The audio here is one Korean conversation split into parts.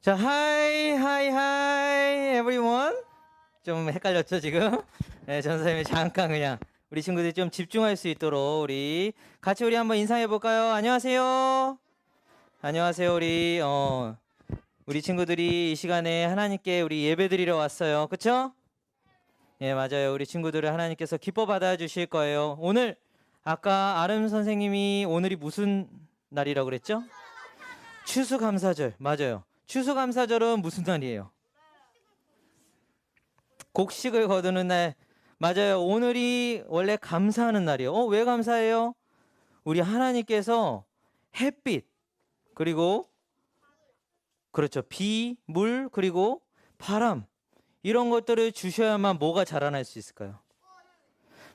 자, 하이, everyone. 좀 헷갈렸죠, 지금? 네, 전 선생님이 잠깐 그냥 우리 친구들이 좀 집중할 수 있도록 우리 같이 우리 한번 인사해 볼까요? 안녕하세요. 안녕하세요, 우리 친구들이 이 시간에 하나님께 우리 예배 드리러 왔어요. 그쵸? 예, 맞아요. 우리 친구들을 하나님께서 기뻐 받아 주실 거예요. 오늘, 아까 아름 선생님이 오늘이 무슨 날이라고 그랬죠? 추수감사절. 맞아요. 추수감사절은 무슨 날이에요? 곡식을 거두는 날. 맞아요. 오늘이 원래 감사하는 날이에요. 왜 감사해요? 우리 하나님께서 햇빛, 그리고 그렇죠. 비, 물, 그리고 바람, 이런 것들을 주셔야만 뭐가 자라날 수 있을까요?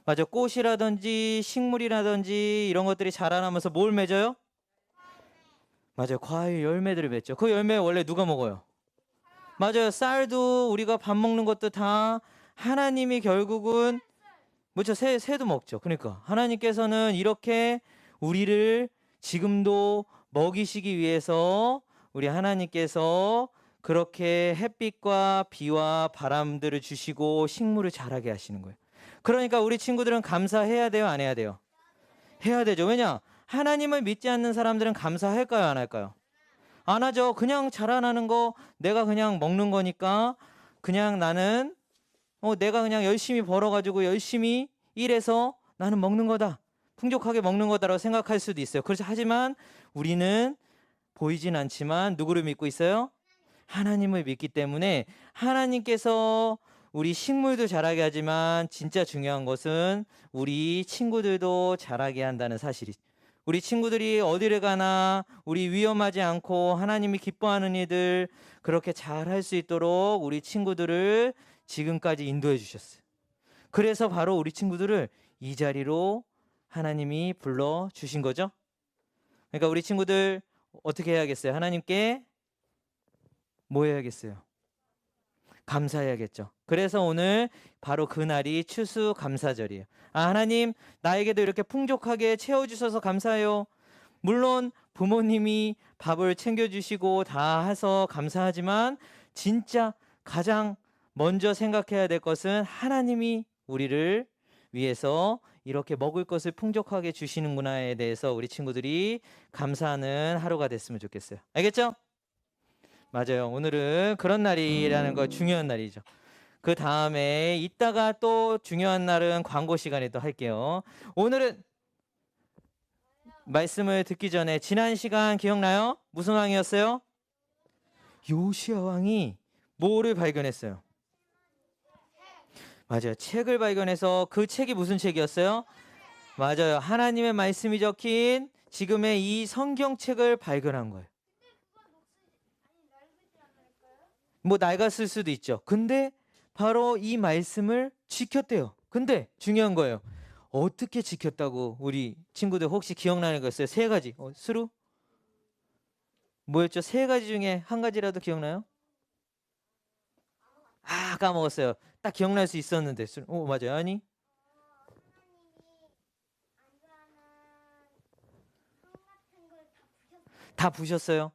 맞아. 꽃이라든지 식물이라든지 이런 것들이 자라나면서 뭘 맺어요? 맞아요. 과일 열매들을 맺죠. 그 열매 원래 누가 먹어요? 맞아요. 쌀도 우리가 밥 먹는 것도 다 하나님이 결국은 뭐죠? 새도 먹죠. 그러니까 하나님께서는 이렇게 우리를 지금도 먹이시기 위해서 우리 하나님께서 그렇게 햇빛과 비와 바람들을 주시고 식물을 자라게 하시는 거예요. 그러니까 우리 친구들은 감사해야 돼요, 안 해야 돼요? 해야 되죠. 왜냐? 하나님을 믿지 않는 사람들은 감사할까요, 안 할까요? 안 하죠. 그냥 자라나는 거 내가 그냥 먹는 거니까 그냥 나는 내가 그냥 열심히 벌어가지고 열심히 일해서 나는 먹는 거다. 풍족하게 먹는 거다라고 생각할 수도 있어요. 그렇죠. 하지만 우리는 보이진 않지만 누구를 믿고 있어요? 하나님을 믿기 때문에 하나님께서 우리 식물도 자라게 하지만 진짜 중요한 것은 우리 친구들도 자라게 한다는 사실이죠. 우리 친구들이 어디를 가나 우리 위험하지 않고 하나님이 기뻐하는 일들 그렇게 잘 할 수 있도록 우리 친구들을 지금까지 인도해 주셨어요. 그래서 바로 우리 친구들을 이 자리로 하나님이 불러 주신 거죠. 그러니까 우리 친구들 어떻게 해야겠어요? 하나님께 뭐 해야겠어요? 감사해야겠죠. 그래서 오늘 바로 그날이 추수감사절이에요. 하나님, 나에게도 이렇게 풍족하게 채워주셔서 감사해요. 물론 부모님이 밥을 챙겨주시고 다 해서 감사하지만 진짜 가장 먼저 생각해야 될 것은 하나님이 우리를 위해서 이렇게 먹을 것을 풍족하게 주시는구나에 대해서 우리 친구들이 감사하는 하루가 됐으면 좋겠어요. 알겠죠? 맞아요. 오늘은 그런 날이라는 거 중요한 날이죠. 그 다음에 이따가 또 중요한 날은 광고 시간에 또 할게요. 오늘은 말씀을 듣기 전에 지난 시간 기억나요? 무슨 왕이었어요? 요시야 왕이 뭐를 발견했어요? 맞아요. 책을 발견해서 그 책이 무슨 책이었어요? 맞아요. 하나님의 말씀이 적힌 지금의 이 성경책을 발견한 거예요. 뭐 낡았을 수도 있죠. 근데 바로 이 말씀을 지켰대요. 근데 중요한 거예요. 어떻게 지켰다고 우리 친구들 혹시 기억나는 거 있어요? 세 가지. 수루? 뭐였죠? 세 가지 중에 한 가지라도 기억나요? 까먹었어요. 딱 기억날 수 있었는데. 맞아요. 아니? 다 부셨어요.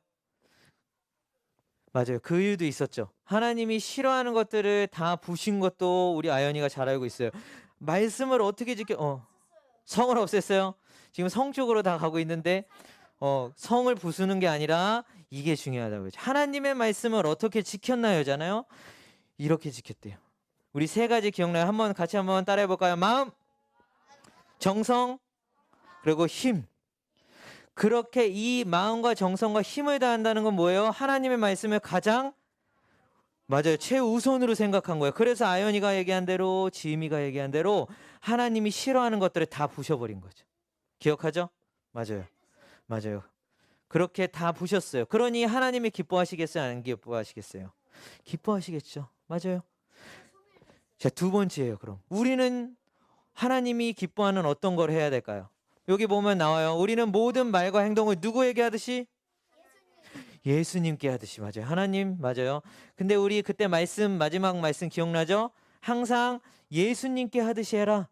맞아요. 그 이유도 있었죠. 하나님이 싫어하는 것들을 다 부신 것도 우리 아연이가 잘 알고 있어요. 말씀을 어떻게 성을 없앴어요. 지금 성 쪽으로 다 가고 있는데 성을 부수는 게 아니라 이게 중요하다고요. 하나님의 말씀을 어떻게 지켰나요잖아요. 이렇게 지켰대요. 우리 세 가지 기억나요? 같이 한번 따라해 볼까요? 마음, 정성, 그리고 힘. 그렇게 이 마음과 정성과 힘을 다한다는 건 뭐예요? 하나님의 말씀을 가장 맞아요. 최우선으로 생각한 거예요. 그래서 아연이가 얘기한 대로 지음이가 얘기한 대로 하나님이 싫어하는 것들을 다 부셔버린 거죠. 기억하죠? 맞아요. 맞아요. 그렇게 다 부셨어요. 그러니 하나님이 기뻐하시겠어요? 안 기뻐하시겠어요? 기뻐하시겠죠. 맞아요. 자, 두 번째예요. 그럼 우리는 하나님이 기뻐하는 어떤 걸 해야 될까요? 여기 보면 나와요. 우리는 모든 말과 행동을 누구에게 하듯이? 예수님께 하듯이. 맞아요. 하나님 맞아요. 근데 우리 그때 마지막 말씀 기억나죠? 항상 예수님께 하듯이 해라.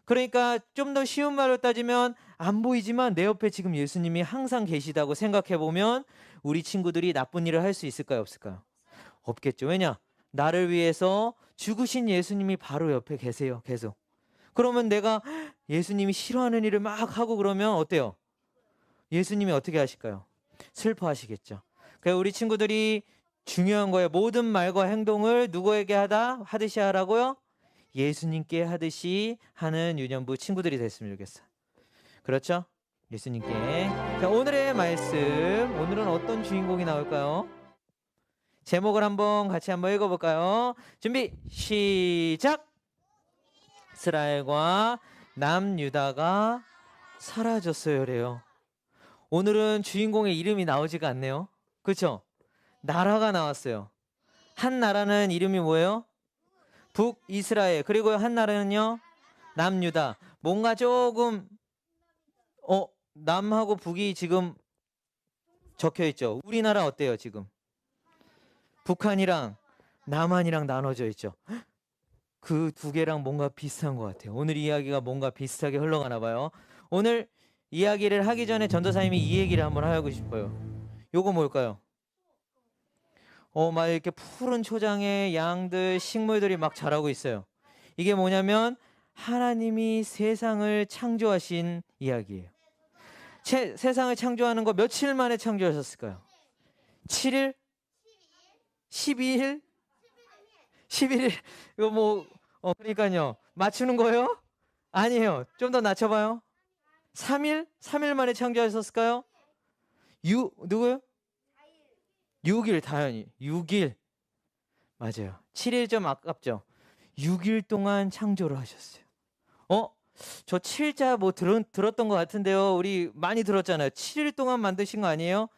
그러니까 좀 더 쉬운 말로 따지면 안 보이지만 내 옆에 지금 예수님이 항상 계시다고 생각해 보면 우리 친구들이 나쁜 일을 할 수 있을까요, 없을까요? 없겠죠. 왜냐? 나를 위해서 죽으신 예수님이 바로 옆에 계세요. 계속. 그러면 내가 예수님이 싫어하는 일을 막 하고 그러면 어때요? 예수님이 어떻게 하실까요? 슬퍼하시겠죠. 그래서 우리 친구들이 중요한 거예요. 모든 말과 행동을 누구에게 하듯이 하라고요? 예수님께 하듯이 하는 유년부 친구들이 됐으면 좋겠어요. 그렇죠? 예수님께. 자, 오늘의 말씀, 오늘은 어떤 주인공이 나올까요? 제목을 같이 한번 읽어볼까요? 준비 시작. 이스라엘과 남유다가 사라졌어요래요. 오늘은 주인공의 이름이 나오지가 않네요. 그렇죠? 나라가 나왔어요. 한 나라는 이름이 뭐예요? 북이스라엘. 그리고 한 나라는요? 남유다. 뭔가 조금 남하고 북이 지금 적혀 있죠. 우리나라 어때요 지금? 북한이랑 남한이랑 나눠져 있죠. 그 두 개랑 뭔가 비슷한 것 같아요. 오늘 이야기가 뭔가 비슷하게 흘러가나 봐요. 오늘 이야기를 하기 전에 전도사님이 이 얘기를 한번 하고 싶어요. 요거 뭘까요? 막 이렇게 푸른 초장에 양들, 식물들이 막 자라고 있어요. 이게 뭐냐면 하나님이 세상을 창조하신 이야기예요. 세상을 창조하는 거 며칠 만에 창조하셨을까요? 7일? 12일? 11일? 이거 그러니까요. 맞추는 거예요? 아니에요. 좀 더 낮춰봐요. 3일? 3일 만에 창조하셨을까요? 누구요? 6일, 다현이. 6일. 맞아요. 7일 좀 아깝죠? 6일 동안 창조를 하셨어요. 저 7자 들었던 것 같은데요. 우리 많이 들었잖아요. 7일 동안 만드신 거 아니에요?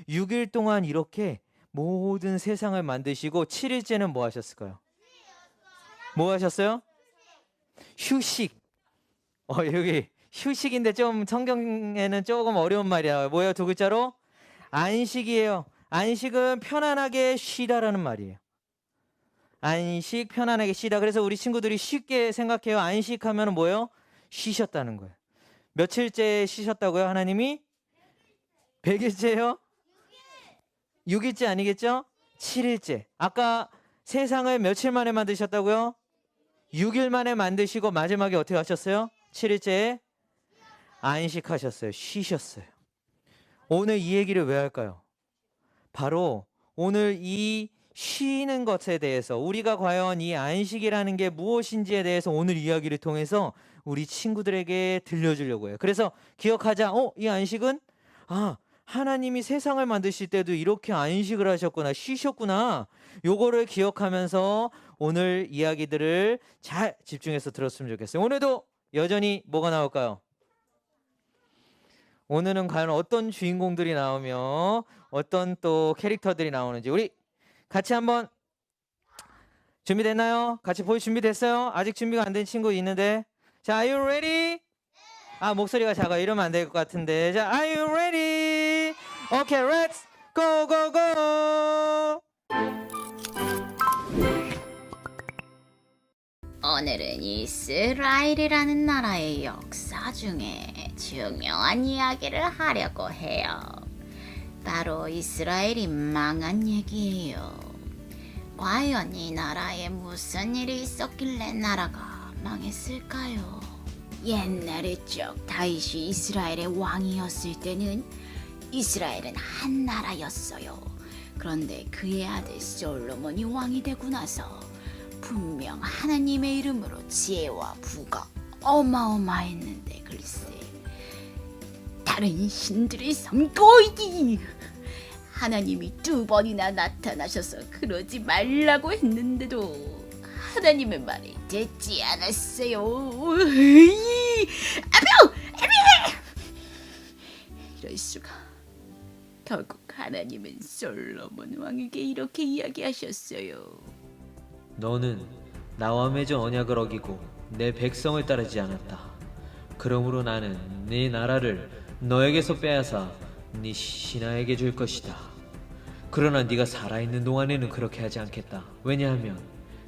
6일 동안 이렇게 모든 세상을 만드시고 7일째는 뭐 하셨을까요? 뭐 하셨어요? 휴식. 여기 휴식인데 좀 성경에는 조금 어려운 말이야. 뭐예요? 두 글자로? 안식이에요. 안식은 편안하게 쉬다라는 말이에요. 안식, 편안하게 쉬다. 그래서 우리 친구들이 쉽게 생각해요. 안식하면 뭐예요? 쉬셨다는 거예요. 며칠째 쉬셨다고요? 하나님이? 100일째요? 6일째 아니겠죠? 7일째. 아까 세상을 며칠 만에 만드셨다고요? 6일 만에 만드시고 마지막에 어떻게 하셨어요? 7일째에 안식하셨어요. 쉬셨어요. 오늘 이 얘기를 왜 할까요? 바로 오늘 이 쉬는 것에 대해서 우리가 과연 이 안식이라는 게 무엇인지에 대해서 오늘 이야기를 통해서 우리 친구들에게 들려주려고 해요. 그래서 기억하자. 이 안식은 하나님이 세상을 만드실 때도 이렇게 안식을 하셨구나, 쉬셨구나. 요거를 기억하면서 오늘 이야기들을 잘 집중해서 들었으면 좋겠어요. 오늘도 여전히 뭐가 나올까요? 오늘은 과연 어떤 주인공들이 나오며 어떤 또 캐릭터들이 나오는지 우리 같이 한번 준비됐나요? 같이 볼 준비됐어요? 아직 준비가 안 된 친구 있는데. 자, are you ready? 목소리가 작아. 이러면 안 될 것 같은데. 자, are you ready? Okay, let's go, go, go! 오늘은 이스라엘이라는 나라의 역사 중에 중요한 이야기를 하려고 해요. 바로 이스라엘이 망한 얘기예요. 과연 이 나라에 무슨 일이 있었길래 나라가 망했을까요? 옛날에 다윗이 이스라엘의 왕이었을 때는 이스라엘은 한 나라였어요. 그런데 그의 아들 솔로몬이 왕이 되고 나서 분명 하나님의 이름으로 지혜와 부가 어마어마했는데 글쎄 다른 신들을 섬고 하나님이 2번이나 나타나셔서 그러지 말라고 했는데도 하나님의 말을 듣지 않았어요. 이럴 수가. 결국 하나님은 솔로몬 왕에게 이렇게 이야기하셨어요. 너는 나와 맺은 언약을 어기고 내 백성을 따르지 않았다. 그러므로 나는 네 나라를 너에게서 빼앗아 네 신하에게 줄 것이다. 그러나 네가 살아있는 동안에는 그렇게 하지 않겠다. 왜냐하면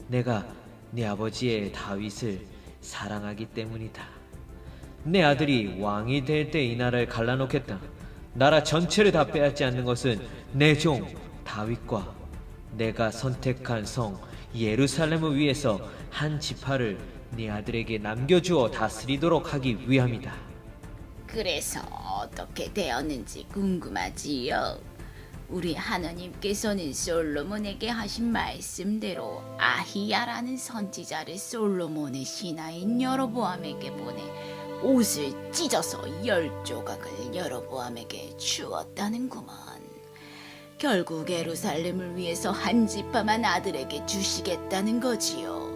내가 네 아버지의 다윗을 사랑하기 때문이다. 내 아들이 왕이 될 때 이 나라를 갈라놓겠다. 나라 전체를 다 빼앗지 않는 것은 내 종 다윗과 내가 선택한 성 예루살렘을 위해서 한 지파를 네 아들에게 남겨주어 다스리도록 하기 위함이다. 그래서 어떻게 되었는지 궁금하지요. 우리 하나님께서는 솔로몬에게 하신 말씀대로 아히야라는 선지자를 솔로몬의 신하인 여로보암에게 보내 옷을 찢어서 10조각을 여로보암에게 주었다는구먼. 결국 예루살렘을 위해서 한 지파만 아들에게 주시겠다는 거지요.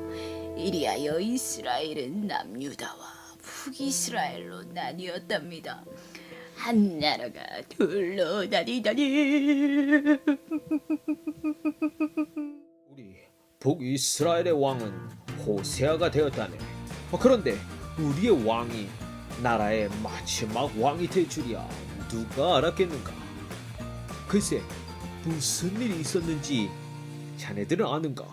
이리하여 이스라엘은 남유다와 북이스라엘로 나뉘었답니다. 한 나라가 둘로 나뉘다니. 우리 북이스라엘의 왕은 호세아가 되었다네. 그런데 우리의 왕이 나라의 마지막 왕이 될 줄이야 누가 알았겠는가? 글쎄, 무슨 일이 있었는지 자네들은 아는가?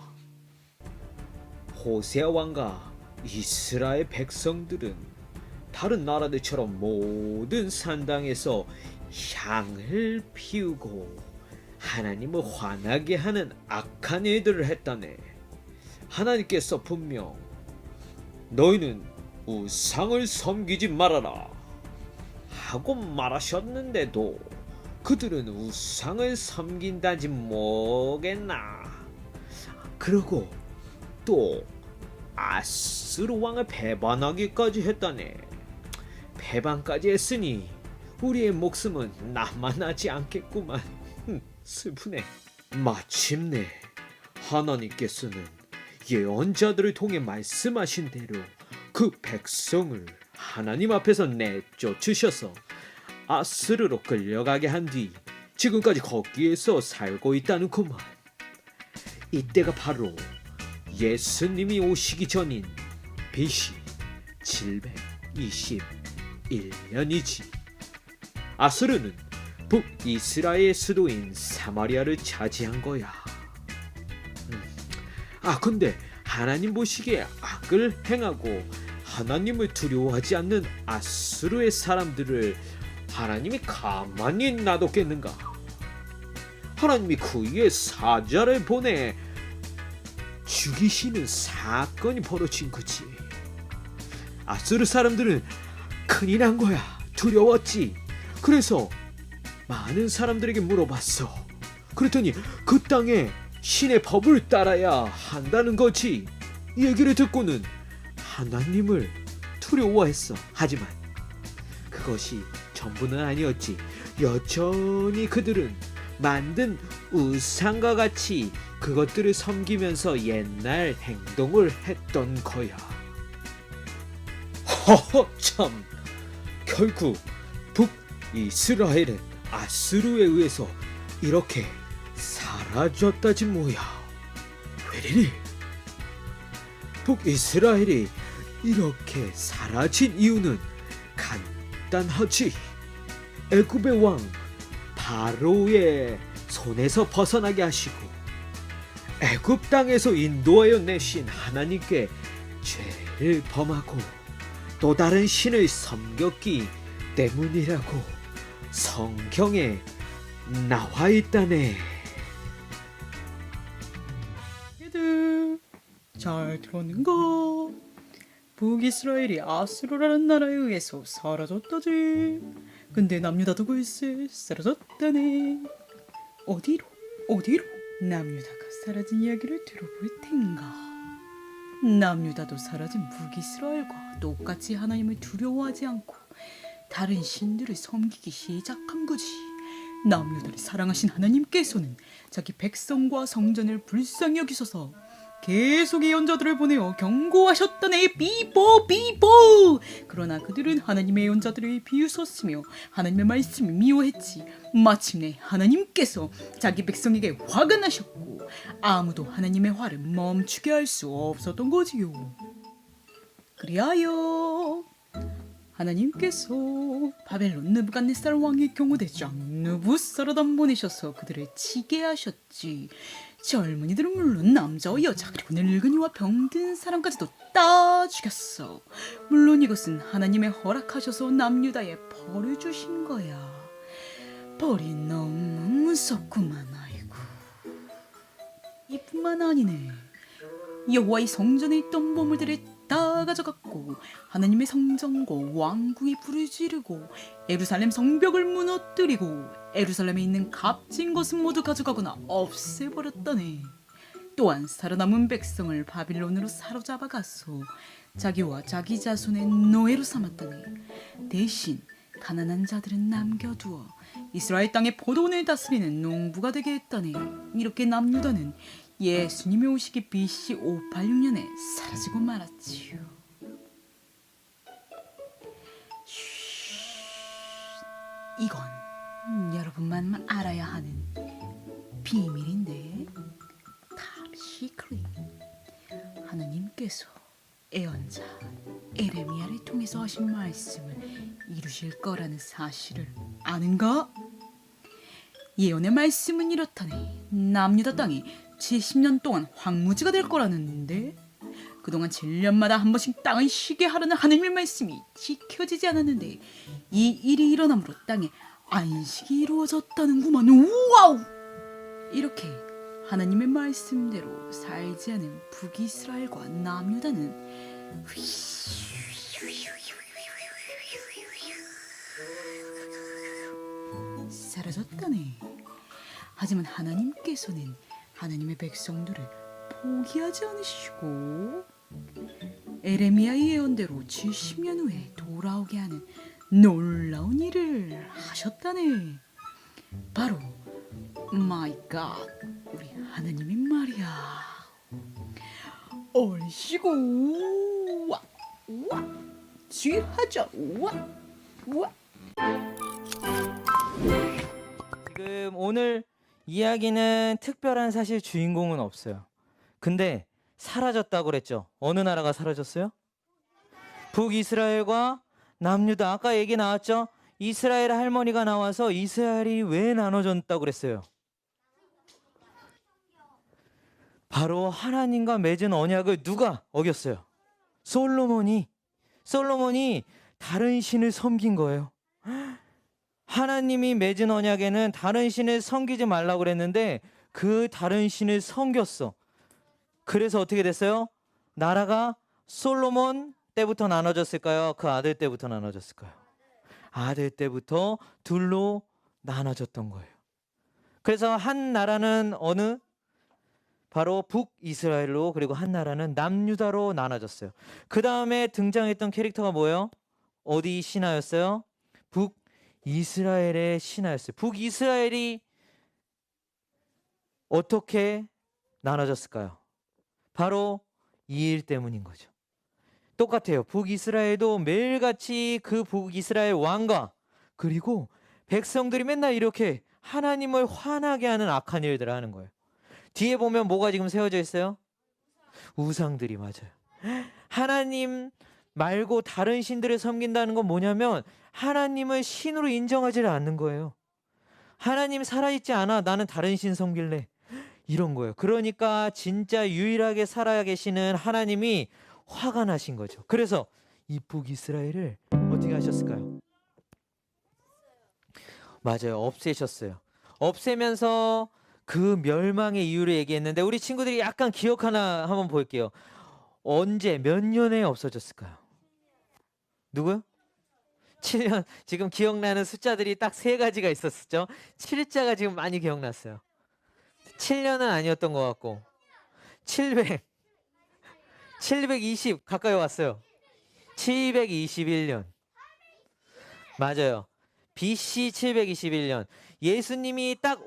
호세아 왕과 이스라엘 백성들은 다른 나라들처럼 모든 산당에서 향을 피우고 하나님을 화나게 하는 악한 일들을 했다네. 하나님께서 분명 너희는 우상을 섬기지 말아라 하고 말하셨는데도 그들은 우상을 섬긴다지 뭐겠나. 그리고 또 아스루 왕을 배반하기까지 했다네. 배반까지 했으니 우리의 목숨은 남아나지 않겠구만. 슬프네. 마침내 하나님께서는 예언자들을 통해 말씀하신 대로 그 백성을 하나님 앞에서 내쫓으셔서 아스르로 끌려가게 한 뒤 지금까지 거기에서 살고 있다는구만. 이때가 바로 예수님이 오시기 전인 BC 721년이지. 아스르는 북이스라엘 수도인 사마리아를 차지한 거야. 근데 하나님 보시기에 악을 행하고 하나님을 두려워하지 않는 아스르의 사람들을 하나님이 가만히 놔뒀겠는가? 하나님이 그의 사자를 보내 죽이시는 사건이 벌어진 거지. 아스르 사람들은 큰일 난 거야. 두려웠지. 그래서 많은 사람들에게 물어봤어. 그랬더니 그 땅에 신의 법을 따라야 한다는 거지. 이 얘기를 듣고는 하나님을 두려워했어. 하지만 그것이 전부는 아니었지. 여전히 그들은 만든 우상과 같이 그것들을 섬기면서 옛날 행동을 했던 거야. 허허 참. 결국 북이스라엘은 아스루에 의해서 이렇게 사라졌다지 뭐야. 왜이리? 북이스라엘이 이렇게 사라진 이유는 간단하지. 애굽의 왕 바로의 손에서 벗어나게 하시고 애굽 땅에서 인도하여 내신 하나님께 죄를 범하고 또 다른 신을 섬겼기 때문이라고 성경에 나와 있다네. 얘들 잘 들었는가? 북이스라엘이 아수르라는 나라에 의해서 사라졌다지. 근데 남유다도 글쎄 사라졌다네. 어디로 남유다가 사라진 이야기를 들어볼 텐가. 남유다도 사라진 북이스라엘과 똑같이 하나님을 두려워하지 않고 다른 신들을 섬기기 시작한 거지. 남유다를 사랑하신 하나님께서는 자기 백성과 성전을 불쌍히 여기셔서 계속 예언자들을 보내어 경고하셨다네. 비보. 그러나 그들은 하나님의 예언자들을 비웃었으며 하나님의 말씀을 미워했지. 마침내 하나님께서 자기 백성에게 화가 나셨고 아무도 하나님의 화를 멈추게 할 수 없었던 거지요. 그리하여 하나님께서 바벨론 느부갓네살 왕의 경호대장 느부사라단 보내셔서 그들을 치게 하셨지. 젊은이들은 물론 남자와 여자 그리고 늙은이와 병든 사람까지도 다 죽였어. 물론 이것은 하나님의 허락하셔서 남유다에 벌을 주신 거야. 벌이 너무 무섭구만. 아이고. 이뿐만 아니네. 여호와의 성전에 있던 보물들을 다 가져갔고 하나님의 성전과 왕궁이 불을 지르고 예루살렘 성벽을 무너뜨리고 예루살렘에 있는 값진 것은 모두 가져가거나 없애버렸다네. 또한 살아남은 백성을 바빌론으로 사로잡아 가서 자기와 자기 자손의 노예로 삼았다네. 대신 가난한 자들은 남겨두어 이스라엘 땅의 포도원을 다스리는 농부가 되게 했다네. 이렇게 남유다는 예수님이 오시기 BC 586년에 사라지고 말았지요. 이건 여러분만 알아야 하는 비밀인데, 탑 시크릿. 하나님께서 예언자 에레미야를 통해서 하신 말씀을 이루실 거라는 사실을 아는가? 예언의 말씀은 이렇다네. 남유다 땅이 70년 동안 황무지가 될 거라는데, 그동안 7년마다 한 번씩 땅을 쉬게 하라는 하나님의 말씀이 지켜지지 않았는데 이 일이 일어남으로 땅에 안식이 이루어졌다는구만. 우와우! 이렇게 하나님의 말씀대로 살지 않은 북이스라엘과 남유다는 사라졌다네. 하지만 하나님께서는 하나님의 백성들을 포기하지 않으시고 에레미야의 예언대로 70년 후에 돌아오게 하는 놀라운 일을 하셨다네. 바로 마이 갓, 우리 하나님이 말이야. 얼씨구 와 쥐하자 와. 지금 오늘 이야기는 특별한 사실 주인공은 없어요. 근데 사라졌다고 그랬죠. 어느 나라가 사라졌어요? 북이스라엘과 남유다. 아까 얘기 나왔죠. 이스라엘 할머니가 나와서 이스라엘이 왜 나눠졌다고 그랬어요. 바로 하나님과 맺은 언약을 누가 어겼어요? 솔로몬이 다른 신을 섬긴 거예요. 하나님이 맺은 언약에는 다른 신을 섬기지 말라고 그랬는데 그 다른 신을 섬겼어. 그래서 어떻게 됐어요? 나라가 솔로몬 때부터 나눠졌을까요? 그 아들 때부터 나눠졌을까요? 아들 때부터 둘로 나눠졌던 거예요. 그래서 한 나라는 어느? 바로 북이스라엘로, 그리고 한 나라는 남유다로 나눠졌어요. 그 다음에 등장했던 캐릭터가 뭐예요? 어디 신하였어요? 북이스라엘의 신하였어요. 북이스라엘이 어떻게 나눠졌을까요? 바로 이 일 때문인 거죠. 똑같아요. 북이스라엘도 매일같이 그 북이스라엘 왕과 그리고 백성들이 맨날 이렇게 하나님을 화나게 하는 악한 일들을 하는 거예요. 뒤에 보면 뭐가 지금 세워져 있어요? 우상들이. 맞아요. 하나님 말고 다른 신들을 섬긴다는 건 뭐냐면 하나님을 신으로 인정하지 않는 거예요. 하나님 살아있지 않아, 나는 다른 신 섬길래, 이런 거예요. 그러니까 진짜 유일하게 살아계시는 하나님이 화가 나신 거죠. 그래서 이 북이스라엘을 어떻게 하셨을까요? 맞아요. 없애셨어요. 없애면서 그 멸망의 이유를 얘기했는데 우리 친구들이 약간 기억 하나 한번 볼게요. 언제, 몇 년에 없어졌을까요? 누구요? 7년. 지금 기억나는 숫자들이 딱 3가지가 있었죠. 7자가 지금 많이 기억났어요. 7년은 아니었던 것 같고 720 가까이 왔어요. 721년. 맞아요. BC 721년. 예수님이 딱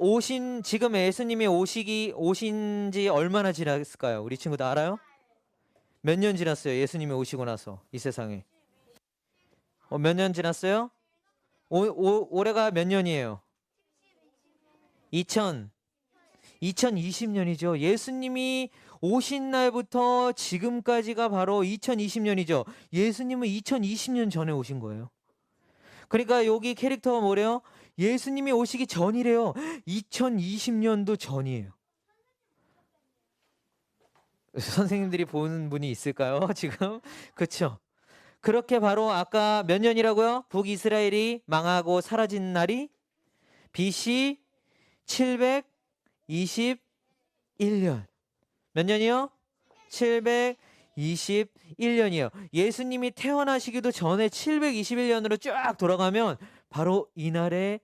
지금 예수님이 오신 지 얼마나 지났을까요? 우리 친구들 알아요? 몇 년 지났어요? 예수님이 오시고 나서 이 세상에. 몇 년 지났어요? 올해가 몇 년이에요? 2020년이죠. 예수님이 오신 날부터 지금까지가 바로 2020년이죠. 예수님은 2020년 전에 오신 거예요. 그러니까 여기 캐릭터가 뭐래요? 예수님이 오시기 전이래요. 2020년도 전이에요. 선생님들이 보는 분이 있을까요? 지금 그렇죠. 그렇게 바로 아까 몇 년이라고요? 북이스라엘이 망하고 사라진 날이 BC 721년. 몇 년이요? 721년이요. 예수님이 태어나시기도 전에 721년으로 쫙 돌아가면 바로 이날에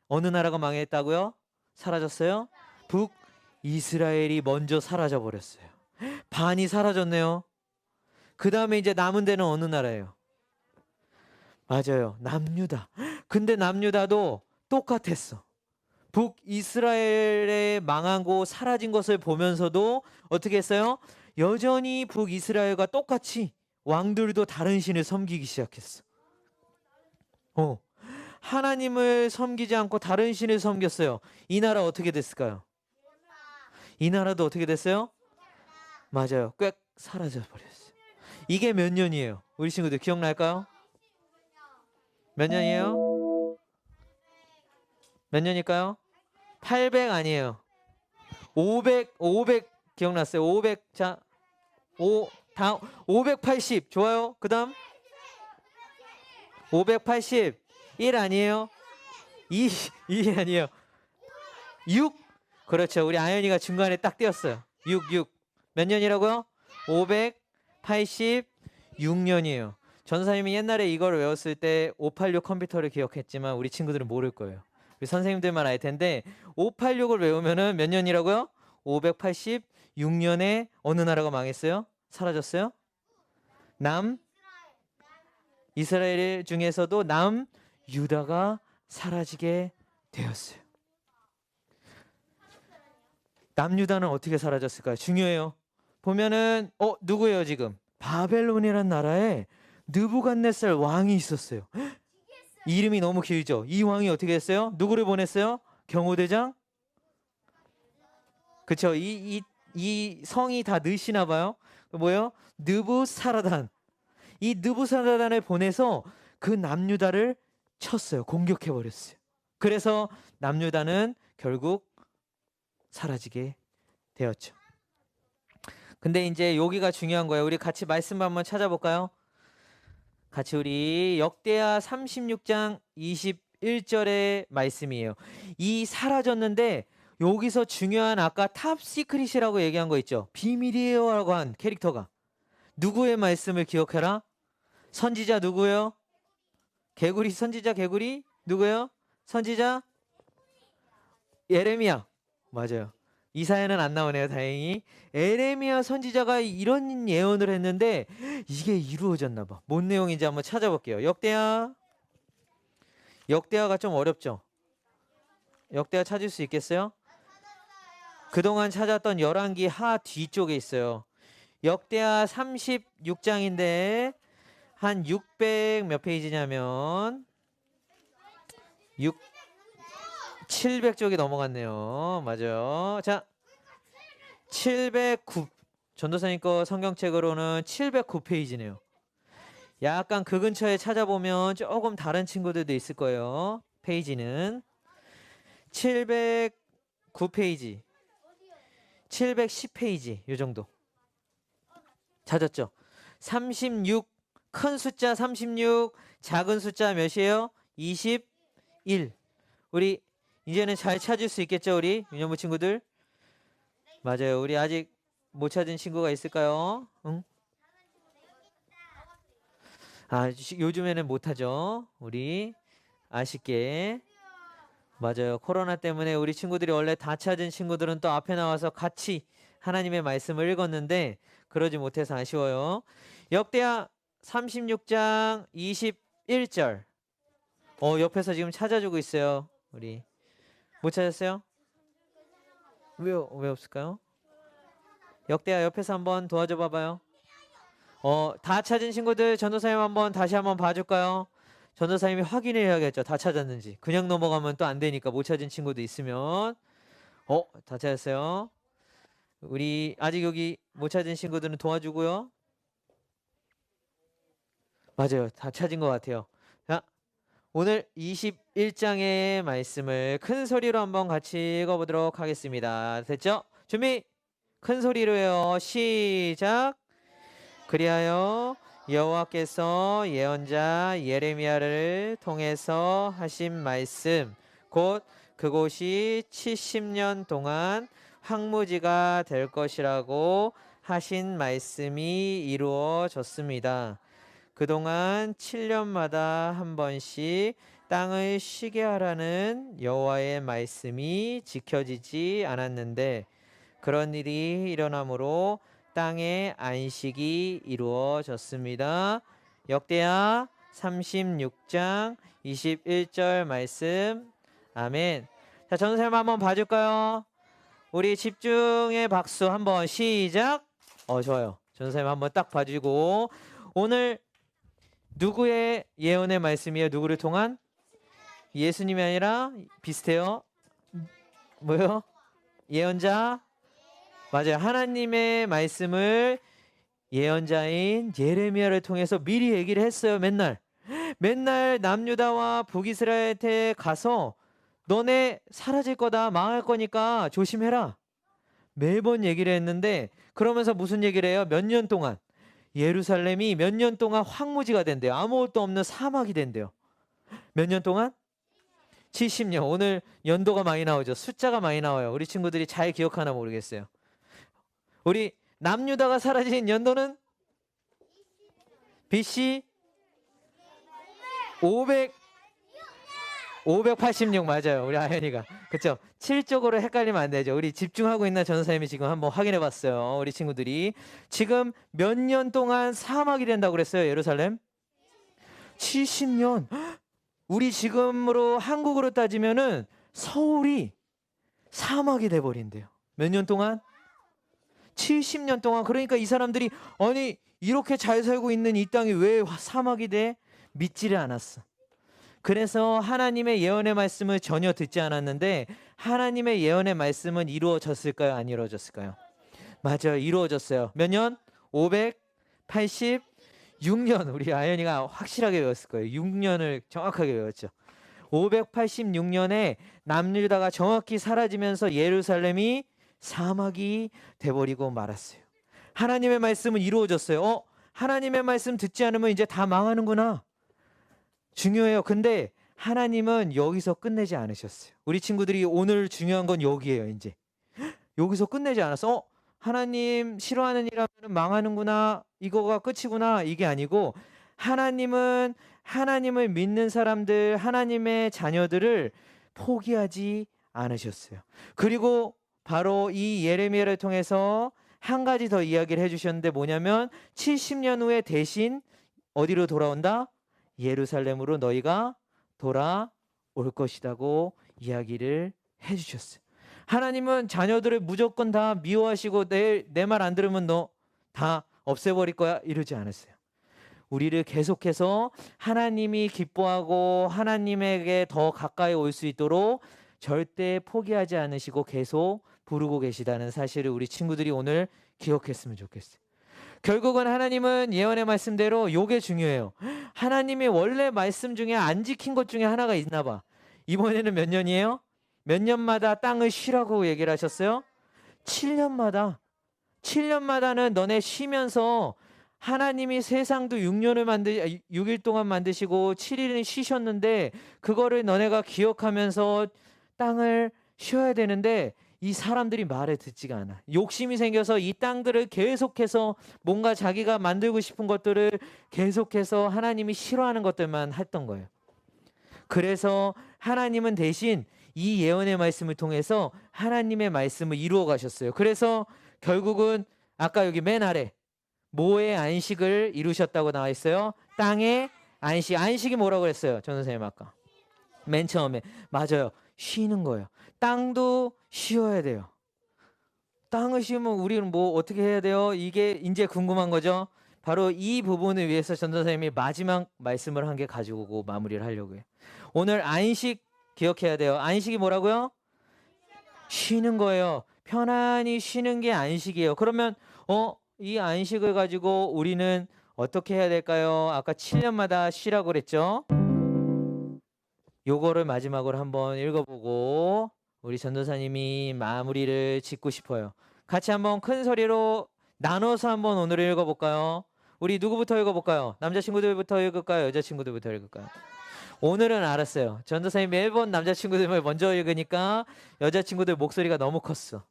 어느 나라가 망했다고요? 사라졌어요? 북이스라엘이 먼저 사라져 버렸어요. 반이 사라졌네요. 그 다음에 이제 남은 데는 어느 나라예요? 맞아요. 남유다. 근데 남유다도 똑같았어. 북이스라엘에 망하고 사라진 것을 보면서도 어떻게 했어요? 여전히 북이스라엘과 똑같이 왕들도 다른 신을 섬기기 시작했어. 하나님을 섬기지 않고 다른 신을 섬겼어요. 이 나라 어떻게 됐을까요? 이 나라도 어떻게 됐어요? 맞아요. 꽥 사라져 버렸어요. 이게 몇 년이에요? 우리 친구들 기억날까요? 몇 년이에요? 몇 년일까요? 800 아니에요. 500 기억났어요. 500. 자, 580 좋아요. 그 다음 581 아니에요. 2 아니에요. 6 그렇죠. 우리 아연이가 중간에 딱 띄었어요. 6 몇 년이라고요? 586년이에요. 전사님이 옛날에 이걸 외웠을 때 586 컴퓨터를 기억했지만 우리 친구들은 모를 거예요. 우리 선생님들만 알 텐데 586을 외우면은 몇 년이라고요? 586년에 어느 나라가 망했어요? 사라졌어요? 이스라엘 중에서도 남유다가 사라지게 되었어요. 남유다는 어떻게 사라졌을까요? 중요해요. 보면은 누구예요 지금? 바벨론이라는 나라에 느부갓네살 왕이 있었어요. 이름이 너무 길죠. 이 왕이 어떻게 했어요? 누구를 보냈어요? 경호대장? 그쵸? 이 성이 다 느시나 봐요. 뭐예요? 느부사라단. 이 느부사라단을 보내서 그 남유다를 쳤어요. 공격해 버렸어요. 그래서 남유다는 결국 사라지게 되었죠. 근데 이제 여기가 중요한 거예요. 우리 같이 말씀 한번 찾아볼까요? 같이 우리 역대하 36장 21절의 말씀이에요. 이 사라졌는데 여기서 중요한 아까 탑시크릿이라고 얘기한 거 있죠. 비밀이에요 라고 한 캐릭터가 누구의 말씀을 기억해라? 선지자 누구예요? 개구리 선지자 개구리 누구예요? 선지자 예레미야. 맞아요. 이사야는 안 나오네요. 다행히. 에레미야 선지자가 이런 예언을 했는데 이게 이루어졌나 봐. 뭔 내용인지 한번 찾아볼게요. 역대하가 좀 어렵죠? 역대하 찾을 수 있겠어요? 그동안 찾았던 열왕기 하 뒤쪽에 있어요. 역대하 36장인데 한 600 몇 페이지냐면 700쪽이 넘어갔네요. 맞아요. 자, 709 전도사님 거 성경책으로는 709페이지네요. 약간 그 근처에 찾아보면 조금 다른 친구들도 있을 거예요. 페이지는 709페이지 710페이지 요 정도 찾았죠? 36 큰 숫자 36 작은 숫자 몇이에요? 21 우리 이제는 잘 찾을 수 있겠죠? 우리 유년부 친구들 맞아요. 우리 아직 못 찾은 친구가 있을까요? 응? 요즘에는 못하죠. 우리 아쉽게 맞아요. 코로나 때문에 우리 친구들이 원래 다 찾은 친구들은 또 앞에 나와서 같이 하나님의 말씀을 읽었는데 그러지 못해서 아쉬워요. 역대하 36장 21절 옆에서 지금 찾아주고 있어요. 우리 못 찾았어요? 왜 없을까요? 역대하 옆에서 한번 도와줘 봐봐요. 다 찾은 친구들 전도사님 다시 한번 봐줄까요? 전도사님이 확인해야겠죠. 다 찾았는지. 그냥 넘어가면 또 안 되니까 못 찾은 친구도 있으면 다 찾았어요. 우리 아직 여기 못 찾은 친구들은 도와주고요. 맞아요. 다 찾은 것 같아요. 자, 오늘 21장의 말씀을 큰 소리로 한번 같이 읽어보도록 하겠습니다. 됐죠? 준비 큰 소리로 해요. 시작. 그리하여 여호와께서 예언자 예레미야를 통해서 하신 말씀 곧 그곳이 70년 동안 황무지가 될 것이라고 하신 말씀이 이루어졌습니다. 그동안 7년마다 한 번씩 땅을 쉬게 하라는 여호와의 말씀이 지켜지지 않았는데 그런 일이 일어나므로 땅의 안식이 이루어졌습니다. 역대하 36장 21절 말씀. 아멘. 자, 전선생님 한번 봐줄까요? 우리 집중의 박수 한번 시작. 좋아요. 전선생님 한번 딱 봐주고 오늘 누구의 예언의 말씀이에요? 누구를 통한? 예수님이 아니라 비슷해요. 뭐요? 예언자? 맞아요. 하나님의 말씀을 예언자인 예레미야를 통해서 미리 얘기를 했어요. 맨날 남유다와 북이스라엘에 가서 너네 사라질 거다, 망할 거니까 조심해라. 매번 얘기를 했는데 그러면서 무슨 얘기를 해요? 몇 년 동안 예루살렘이 몇 년 동안 황무지가 된대요. 아무것도 없는 사막이 된대요. 몇 년 동안? 70년. 오늘 연도가 많이 나오죠. 숫자가 많이 나와요. 우리 친구들이 잘 기억하나 모르겠어요. 우리 남유다가 사라진 연도는 BC 586 맞아요. 우리 아현이가. 그쵸? 7쪽으로 헷갈리면 안 되죠. 우리 집중하고 있나 전사님이 지금 한번 확인해 봤어요. 우리 친구들이. 지금 몇 년 동안 사막이 된다고 그랬어요. 예루살렘? 70년. 우리 지금으로 한국으로 따지면은 서울이 사막이 돼버린대요. 몇 년 동안? 70년 동안. 그러니까 이 사람들이 아니 이렇게 잘 살고 있는 이 땅이 왜 사막이 돼? 믿지를 않았어. 그래서 하나님의 예언의 말씀을 전혀 듣지 않았는데 하나님의 예언의 말씀은 이루어졌을까요? 안 이루어졌을까요? 맞아요. 이루어졌어요. 몇 년? 586년. 우리 아연이가 확실하게 외웠을 거예요. 6년을 정확하게 외웠죠. 586년에 남유다가 정확히 사라지면서 예루살렘이 사막이 돼버리고 말았어요. 하나님의 말씀은 이루어졌어요. 하나님의 말씀 듣지 않으면 이제 다 망하는구나. 중요해요. 근데 하나님은 여기서 끝내지 않으셨어요. 우리 친구들이 오늘 중요한 건 여기에요. 이제 여기서 끝내지 않았어. 하나님 싫어하는 일하면 망하는구나. 이거가 끝이구나. 이게 아니고 하나님은 하나님을 믿는 사람들, 하나님의 자녀들을 포기하지 않으셨어요. 그리고 바로 이 예레미야를 통해서 한 가지 더 이야기를 해주셨는데 뭐냐면 70년 후에 대신 어디로 돌아온다? 예루살렘으로 너희가 돌아올 것이라고 이야기를 해주셨어요. 하나님은 자녀들을 무조건 다 미워하시고 내 말 안 들으면 너 다 없애버릴 거야 이러지 않았어요. 우리를 계속해서 하나님이 기뻐하고 하나님에게 더 가까이 올 수 있도록 절대 포기하지 않으시고 계속 부르고 계시다는 사실을 우리 친구들이 오늘 기억했으면 좋겠어요. 결국은 하나님은 예언의 말씀대로 요게 중요해요. 하나님이 원래 말씀 중에 안 지킨 것 중에 하나가 있나 봐. 이번에는 몇 년이에요? 몇 년마다 땅을 쉬라고 얘기를 하셨어요? 7년마다. 7년마다는 너네 쉬면서 하나님이 세상도 6일 동안 만드시고 7일은 쉬셨는데 그거를 너네가 기억하면서 땅을 쉬어야 되는데 이 사람들이 말을 듣지가 않아. 욕심이 생겨서 이 땅들을 계속해서 뭔가 자기가 만들고 싶은 것들을 계속해서 하나님이 싫어하는 것들만 했던 거예요. 그래서 하나님은 대신 이 예언의 말씀을 통해서 하나님의 말씀을 이루어 가셨어요. 그래서 결국은 아까 여기 맨 아래 뭐의 안식을 이루셨다고 나와 있어요? 땅의 안식. 안식이 뭐라고 그랬어요? 전 선생님 아까 맨 처음에. 맞아요. 쉬는 거예요. 땅도 쉬어야 돼요. 땅을 쉬면 우리는 뭐 어떻게 해야 돼요? 이게 이제 궁금한 거죠. 바로 이 부분을 위해서 전 선생님이 마지막 말씀을 한 개 가지고 오고 마무리를 하려고 해요. 오늘 안식 기억해야 돼요. 안식이 뭐라고요? 쉬는 거예요. 편안히 쉬는 게 안식이에요. 그러면 이 안식을 가지고 우리는 어떻게 해야 될까요? 아까 7년마다 쉬라고 그랬죠? 요거를 마지막으로 한번 읽어보고 우리 전도사님이 마무리를 짓고 싶어요. 같이 한번 큰 소리로 나눠서 한번 오늘 읽어볼까요? 우리 누구부터 읽어볼까요? 남자친구들부터 읽을까요? 여자친구들부터 읽을까요? 오늘은 알았어요. 전도사님 매번 남자친구들 먼저 읽으니까 여자친구들 목소리가 너무 컸어.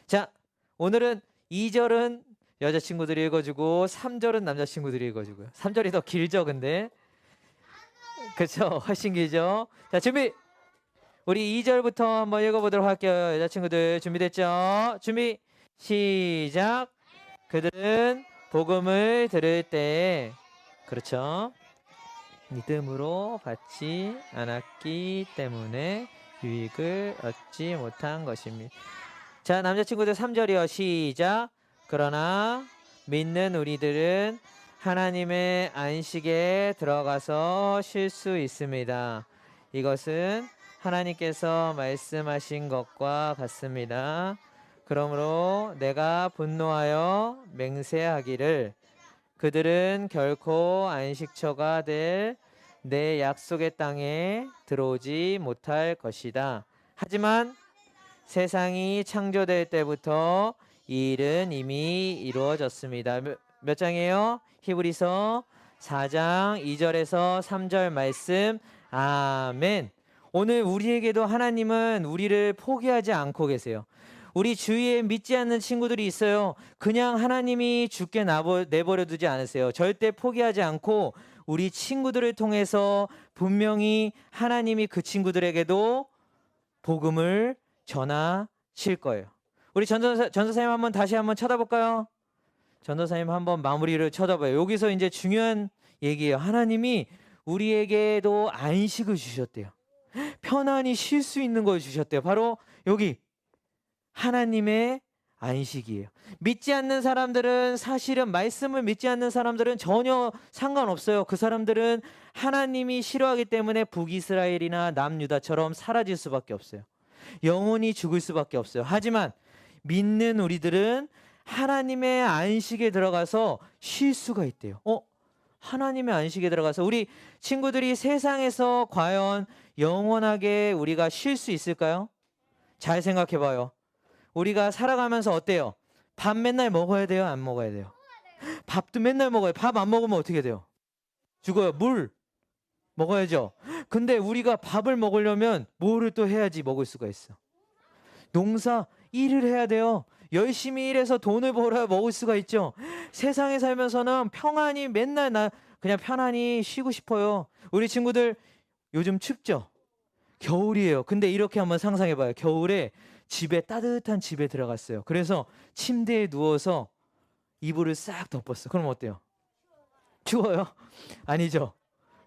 자, 오늘은 2절은 여자친구들이 읽어주고 3절은 남자친구들이 읽어주고요. 3절이 더 길죠, 근데? 그렇죠? 훨씬 길죠? 자, 준비! 우리 2절부터 한번 읽어보도록 할게요. 여자친구들 준비됐죠? 준비! 시작! 그들은 복음을 들을 때, 그렇죠? 믿음으로 받지 않았기 때문에 유익을 얻지 못한 것입니다. 자, 남자친구들 3절이요. 시작. 그러나 믿는 우리들은 하나님의 안식에 들어가서 쉴 수 있습니다. 이것은 하나님께서 말씀하신 것과 같습니다. 그러므로 내가 분노하여 맹세하기를 그들은 결코 안식처가 될 내 약속의 땅에 들어오지 못할 것이다. 하지만 세상이 창조될 때부터 이 일은 이미 이루어졌습니다. 몇 장이에요? 히브리서 4장 2절에서 3절 말씀. 아멘. 오늘 우리에게도 하나님은 우리를 포기하지 않고 계세요. 우리 주위에 믿지 않는 친구들이 있어요. 그냥 하나님이 죽게 내버려 두지 않으세요. 절대 포기하지 않고 우리 친구들을 통해서 분명히 하나님이 그 친구들에게도 복음을 전하실 거예요. 우리 전도사님 한번 다시 한번 쳐다볼까요? 전도사님 한번 마무리를 쳐다봐요. 여기서 이제 중요한 얘기예요. 하나님이 우리에게도 안식을 주셨대요. 편안히 쉴 수 있는 걸 주셨대요. 바로 여기 하나님의 안식이에요. 믿지 않는 사람들은 사실은 말씀을 믿지 않는 사람들은 전혀 상관없어요. 그 사람들은 하나님이 싫어하기 때문에 북이스라엘이나 남유다처럼 사라질 수밖에 없어요. 영원히 죽을 수밖에 없어요. 하지만 믿는 우리들은 하나님의 안식에 들어가서 쉴 수가 있대요. 하나님의 안식에 들어가서 우리 친구들이 세상에서 과연 영원하게 우리가 쉴 수 있을까요? 잘 생각해 봐요. 우리가 살아가면서 어때요? 밥 맨날 먹어야 돼요? 안 먹어야 돼요? 밥도 맨날 먹어요. 밥 안 먹으면 어떻게 돼요? 죽어요. 물 먹어야죠. 근데 우리가 밥을 먹으려면 뭐를 또 해야지 먹을 수가 있어? 농사, 일을 해야 돼요. 열심히 일해서 돈을 벌어야 먹을 수가 있죠. 세상에 살면서는 평안히 맨날 그냥 편안히 쉬고 싶어요. 우리 친구들 요즘 춥죠? 겨울이에요. 근데 이렇게 한번 상상해 봐요. 겨울에 따뜻한 집에 들어갔어요. 그래서 침대에 누워서 이불을 싹 덮었어. 그럼 어때요? 추워요? 아니죠.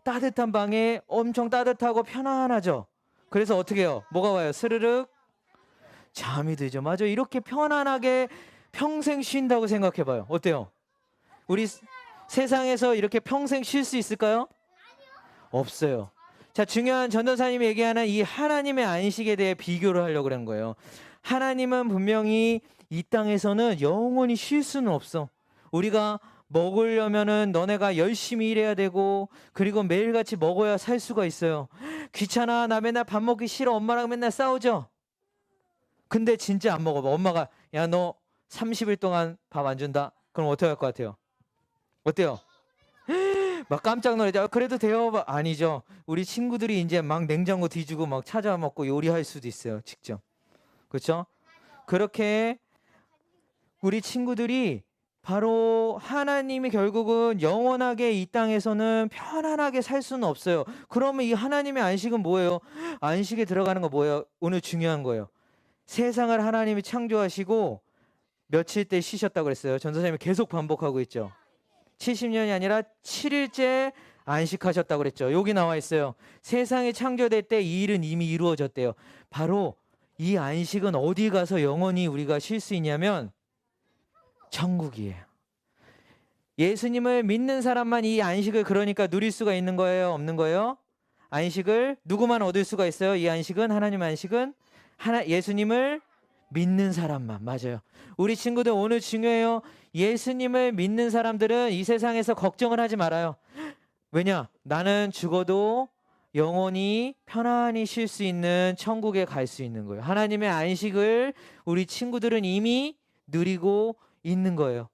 따뜻한 방에 엄청 따뜻하고 편안하죠. 그래서 어떻게 해요? 뭐가 와요? 스르륵 잠이 들죠. 맞아. 이렇게 편안하게 평생 쉰다고 생각해 봐요. 어때요? 우리 세상에서 이렇게 평생 쉴 수 있을까요? 없어요. 자, 중요한 전도사님이 얘기하는 이 하나님의 안식에 대해 비교를 하려고 그런 거예요. 하나님은 분명히 이 땅에서는 영원히 쉴 수는 없어. 우리가 먹으려면은 너네가 열심히 일해야 되고, 그리고 매일같이 먹어야 살 수가 있어요. 귀찮아, 나 맨날 밥 먹기 싫어, 엄마랑 맨날 싸우죠. 근데 진짜 안 먹어. 엄마가 야, 너 30일 동안 밥 안 준다. 그럼 어떻게 할 것 같아요? 어때요? 막 깜짝 놀라죠. 그래도 돼요? 아니죠. 우리 친구들이 이제 막 냉장고 뒤지고 막 찾아 먹고 요리할 수도 있어요. 직접. 그렇죠? 그렇게 우리 친구들이 바로 하나님이 결국은 영원하게 이 땅에서는 편안하게 살 수는 없어요. 그러면 이 하나님의 안식은 뭐예요? 안식에 들어가는 거 뭐예요? 오늘 중요한 거예요. 세상을 하나님이 창조하시고 며칠 때 쉬셨다고 그랬어요. 전도사님이 계속 반복하고 있죠. 70년이 아니라 7일째 안식하셨다고 그랬죠. 여기 나와 있어요. 세상이 창조될 때 이 일은 이미 이루어졌대요. 바로 이 안식은 어디 가서 영원히 우리가 쉴 수 있냐면 천국이에요. 예수님을 믿는 사람만 이 안식을 그러니까 누릴 수가 있는 거예요? 없는 거예요? 안식을 누구만 얻을 수가 있어요? 이 안식은, 하나님 안식은 예수님을 믿는 사람만. 맞아요. 우리 친구들 오늘 중요해요. 예수님을 믿는 사람들은 이 세상에서 걱정을 하지 말아요. 왜냐? 나는 죽어도 영원히 편안히 쉴 수 있는 천국에 갈 수 있는 거예요. 하나님의 안식을 우리 친구들은 이미 누리고 있는 거예요.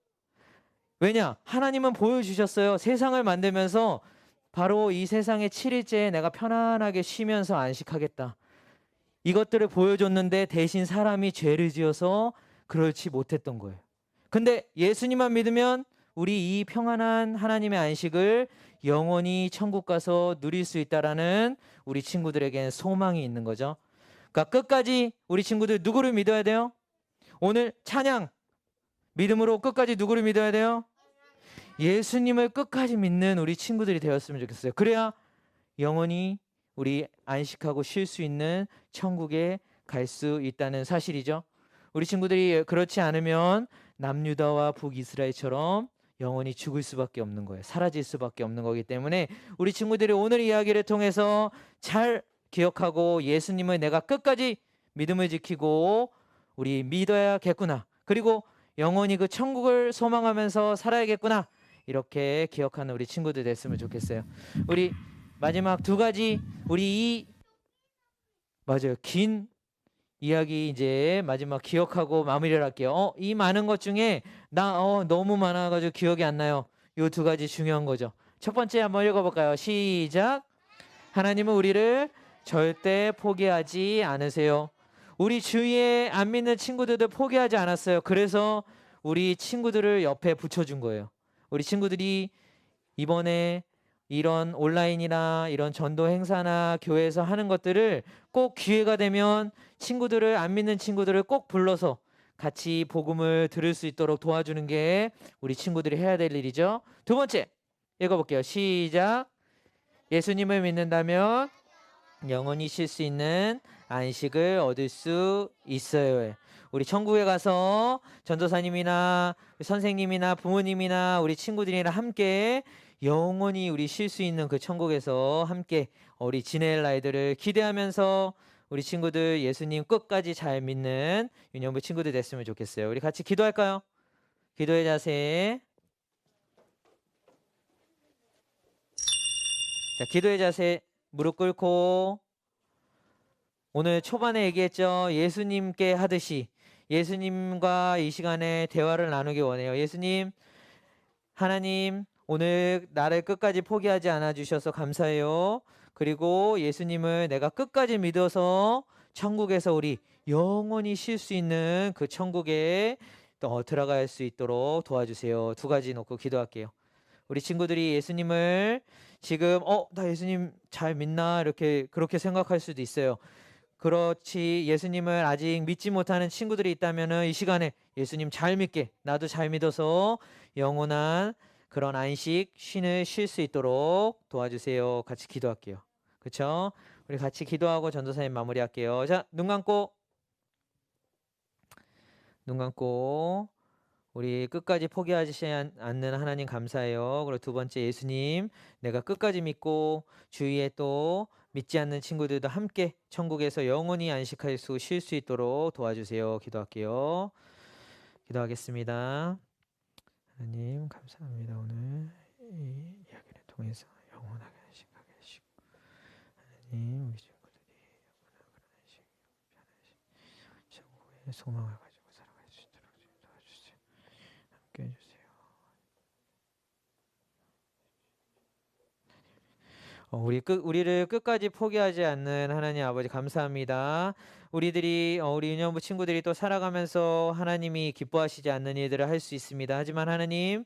왜냐? 하나님은 보여주셨어요. 세상을 만들면서 바로 이 세상의 7일째에 내가 편안하게 쉬면서 안식하겠다. 이것들을 보여줬는데 대신 사람이 죄를 지어서 그렇지 못했던 거예요. 근데 예수님만 믿으면 우리 이 평안한 하나님의 안식을 영원히 천국 가서 누릴 수 있다라는 우리 친구들에겐 소망이 있는 거죠. 그러니까 끝까지 우리 친구들 누구를 믿어야 돼요? 오늘 찬양 믿음으로 끝까지 누구를 믿어야 돼요? 예수님을 끝까지 믿는 우리 친구들이 되었으면 좋겠어요. 그래야 영원히 우리 안식하고 쉴 수 있는 천국에 갈 수 있다는 사실이죠. 우리 친구들이 그렇지 않으면 남유다와 북이스라엘처럼 영원히 죽을 수밖에 없는 거예요. 사라질 수밖에 없는 거기 때문에 우리 친구들이 오늘 이야기를 통해서 잘 기억하고 예수님을 내가 끝까지 믿음을 지키고 우리 믿어야겠구나. 그리고 영원히 그 천국을 소망하면서 살아야겠구나. 이렇게 기억하는 우리 친구들 됐으면 좋겠어요. 우리 마지막 두 가지 우리 맞아요. 긴 이야기 이제 마지막 기억하고 마무리를 할게요. 이 많은 것 중에 나 너무 많아가지고 기억이 안 나요. 요 두 가지 중요한 거죠. 첫 번째 한번 읽어볼까요? 시작. 하나님은 우리를 절대 포기하지 않으세요. 우리 주위에 안 믿는 친구들도 포기하지 않았어요. 그래서 우리 친구들을 옆에 붙여준 거예요. 우리 친구들이 이번에 이런 온라인이나 이런 전도 행사나 교회에서 하는 것들을 꼭 기회가 되면 친구들을 안 믿는 친구들을 꼭 불러서 같이 복음을 들을 수 있도록 도와주는 게 우리 친구들이 해야 될 일이죠. 두 번째 읽어볼게요. 시작. 예수님을 믿는다면 영원히 쉴 수 있는 안식을 얻을 수 있어요. 우리 천국에 가서 전도사님이나 선생님이나 부모님이나 우리 친구들이랑 함께 영원히 우리 쉴 수 있는 그 천국에서 함께 우리 지낼 날들을 기대하면서 우리 친구들 예수님 끝까지 잘 믿는 유년부 친구들 됐으면 좋겠어요. 우리 같이 기도할까요? 기도의 자세. 자, 기도의 자세. 무릎 꿇고 오늘 초반에 얘기했죠. 예수님께 하듯이 예수님과 이 시간에 대화를 나누기 원해요. 예수님, 하나님 오늘 나를 끝까지 포기하지 않아 주셔서 감사해요. 그리고 예수님을 내가 끝까지 믿어서 천국에서 우리 영원히 쉴 수 있는 그 천국에 또 들어갈 수 있도록 도와주세요. 두 가지 놓고 기도할게요. 우리 친구들이 예수님을 지금 나 예수님 잘 믿나 이렇게 그렇게 생각할 수도 있어요. 그렇지 예수님을 아직 믿지 못하는 친구들이 있다면은 이 시간에 예수님 잘 믿게 나도 잘 믿어서 영원한 그런 안식 쉴 수 있도록 도와주세요. 같이 기도할게요. 그렇죠? 우리 같이 기도하고 전도사님 마무리할게요. 자, 눈 감고 우리 끝까지 포기하지 않는 하나님 감사해요. 그리고 두 번째 예수님 내가 끝까지 믿고 주위에 또 믿지 않는 친구들도 함께 천국에서 영원히 안식할 수 쉴 수 있도록 도와주세요. 기도할게요. 기도하겠습니다. 하나님 감사합니다. 오늘 이 이야기를 통해서 영원하게 안식하게 하시고 하나님 우리 친구들이 영원한 그런 안식 천국의 소망을 가지고 살아갈 수 있도록 도와주세요. 함께 해주세요. 우리를 끝까지 포기하지 않는 하나님 아버지 감사합니다. 우리 유년부 친구들이 또 살아가면서 하나님이 기뻐하시지 않는 일들을 할 수 있습니다. 하지만 하나님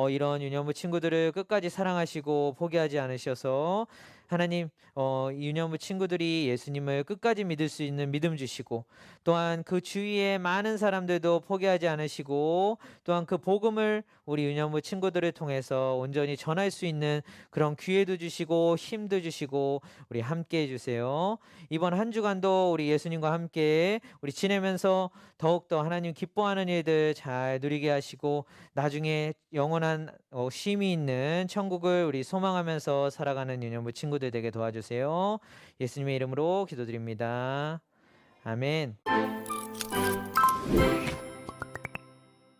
이런 유년부 친구들을 끝까지 사랑하시고 포기하지 않으셔서 하나님 유년부 친구들이 예수님을 끝까지 믿을 수 있는 믿음 주시고 또한 그 주위에 많은 사람들도 포기하지 않으시고 또한 그 복음을 우리 유년부 친구들을 통해서 온전히 전할 수 있는 그런 기회도 주시고 힘도 주시고 우리 함께 해주세요. 이번 한 주간도 우리 예수님과 함께 우리 지내면서 더욱더 하나님 기뻐하는 일들 잘 누리게 하시고 나중에 영원한 쉼이 있는 천국을 우리 소망하면서 살아가는 유년부 친구들 되게 도와주세요. 예수님의 이름으로 기도드립니다. 아멘.